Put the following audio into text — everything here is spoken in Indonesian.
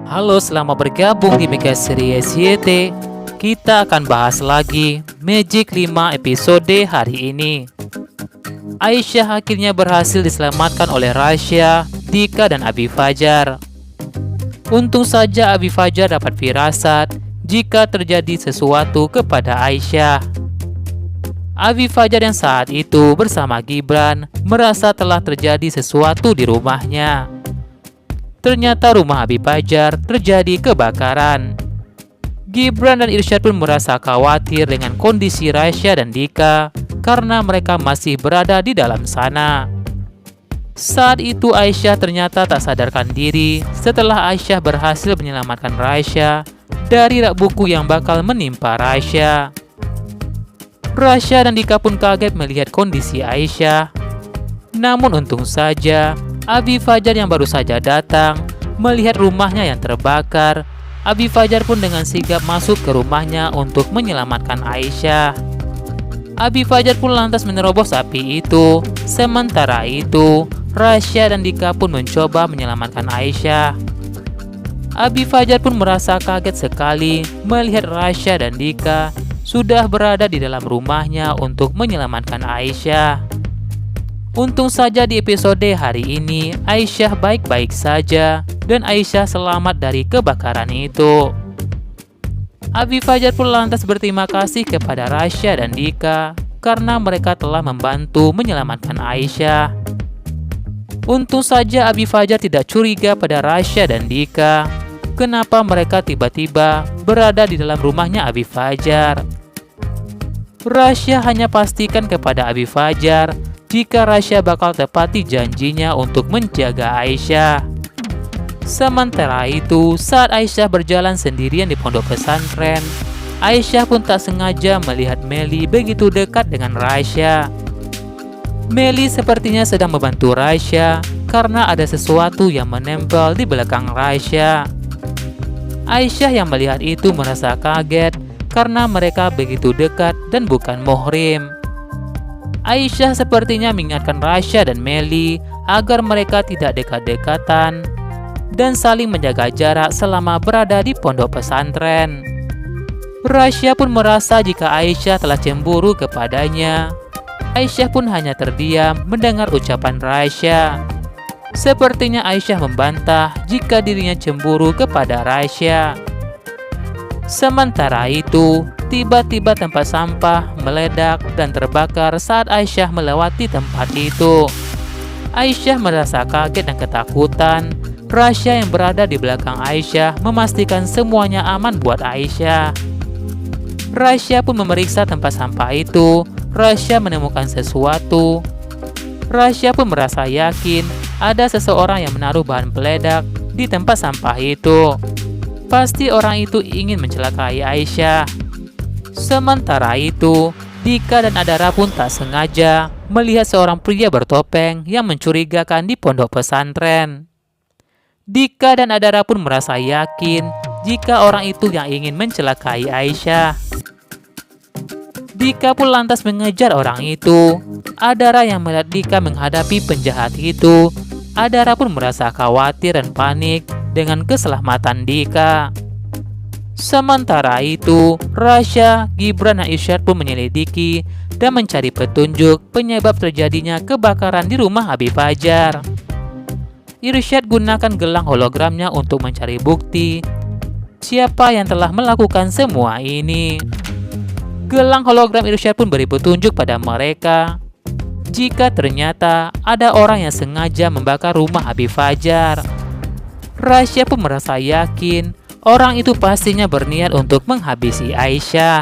Halo, selamat bergabung di Mega Series YT. Kita akan bahas lagi Magic 5 episode hari ini. Aisyah akhirnya berhasil diselamatkan oleh Rasya, Dika, dan Abi Fajar. Untung saja Abi Fajar dapat firasat jika terjadi sesuatu kepada Aisyah. Abi Fajar yang saat itu bersama Gibran merasa telah terjadi sesuatu di rumahnya. Ternyata rumah Abi Fajar terjadi kebakaran. Gibran dan Irsyad pun merasa khawatir dengan kondisi Rasya dan Dika karena mereka masih berada di dalam sana. Saat itu Aisyah ternyata tak sadarkan diri setelah Aisyah berhasil menyelamatkan Rasya dari rak buku yang bakal menimpa Rasya. Rasya dan Dika pun kaget melihat kondisi Aisyah. Namun untung saja Abi Fajar yang baru saja datang melihat rumahnya yang terbakar. Abi Fajar pun dengan sigap masuk ke rumahnya untuk menyelamatkan Aisyah. Abi Fajar pun lantas menerobos api itu. Sementara itu, Rasya dan Dika pun mencoba menyelamatkan Aisyah. Abi Fajar pun merasa kaget sekali melihat Rasya dan Dika sudah berada di dalam rumahnya untuk menyelamatkan Aisyah. Untung saja di episode hari ini Aisyah baik-baik saja dan Aisyah selamat dari kebakaran itu. Abi Fajar pun lantas berterima kasih kepada Rasya dan Dika karena mereka telah membantu menyelamatkan Aisyah. Untung saja Abi Fajar tidak curiga pada Rasya dan Dika. Kenapa mereka tiba-tiba berada di dalam rumahnya Abi Fajar? Rasya hanya pastikan kepada Abi Fajar jika Rasya bakal tepati janjinya untuk menjaga Aisyah. Sementara itu, saat Aisyah berjalan sendirian di pondok pesantren, Aisyah pun tak sengaja melihat Meli begitu dekat dengan Rasya. Meli sepertinya sedang membantu Rasya karena ada sesuatu yang menempel di belakang Rasya. Aisyah yang melihat itu merasa kaget karena mereka begitu dekat dan bukan muhrim. Aisyah sepertinya mengingatkan Rasya dan Meli agar mereka tidak dekat-dekatan dan saling menjaga jarak selama berada di pondok pesantren. Rasya pun merasa jika Aisyah telah cemburu kepadanya. Aisyah pun hanya terdiam mendengar ucapan Rasya. Sepertinya Aisyah membantah jika dirinya cemburu kepada Rasya. Sementara itu, tiba-tiba tempat sampah meledak dan terbakar saat Aisyah melewati tempat itu. Aisyah merasa kaget dan ketakutan. Rasya yang berada di belakang Aisyah memastikan semuanya aman buat Aisyah. Rasya pun memeriksa tempat sampah itu. Rasya menemukan sesuatu. Rasya pun merasa yakin ada seseorang yang menaruh bahan peledak di tempat sampah itu. Pasti orang itu ingin mencelakai Aisyah. Sementara itu, Dika dan Adara pun tak sengaja melihat seorang pria bertopeng yang mencurigakan di pondok pesantren. Dika dan Adara pun merasa yakin jika orang itu yang ingin mencelakai Aisyah. Dika pun lantas mengejar orang itu. Adara yang melihat Dika menghadapi penjahat itu, Adara pun merasa khawatir dan panik dengan keselamatan Dika. Sementara itu, Rasya, Gibran, dan Irsyad pun menyelidiki dan mencari petunjuk penyebab terjadinya kebakaran di rumah Abi Fajar. Irsyad gunakan gelang hologramnya untuk mencari bukti siapa yang telah melakukan semua ini. Gelang hologram Irsyad pun beri petunjuk pada mereka jika ternyata ada orang yang sengaja membakar rumah Abi Fajar. Rasya pun merasa yakin orang itu pastinya berniat untuk menghabisi Aisyah.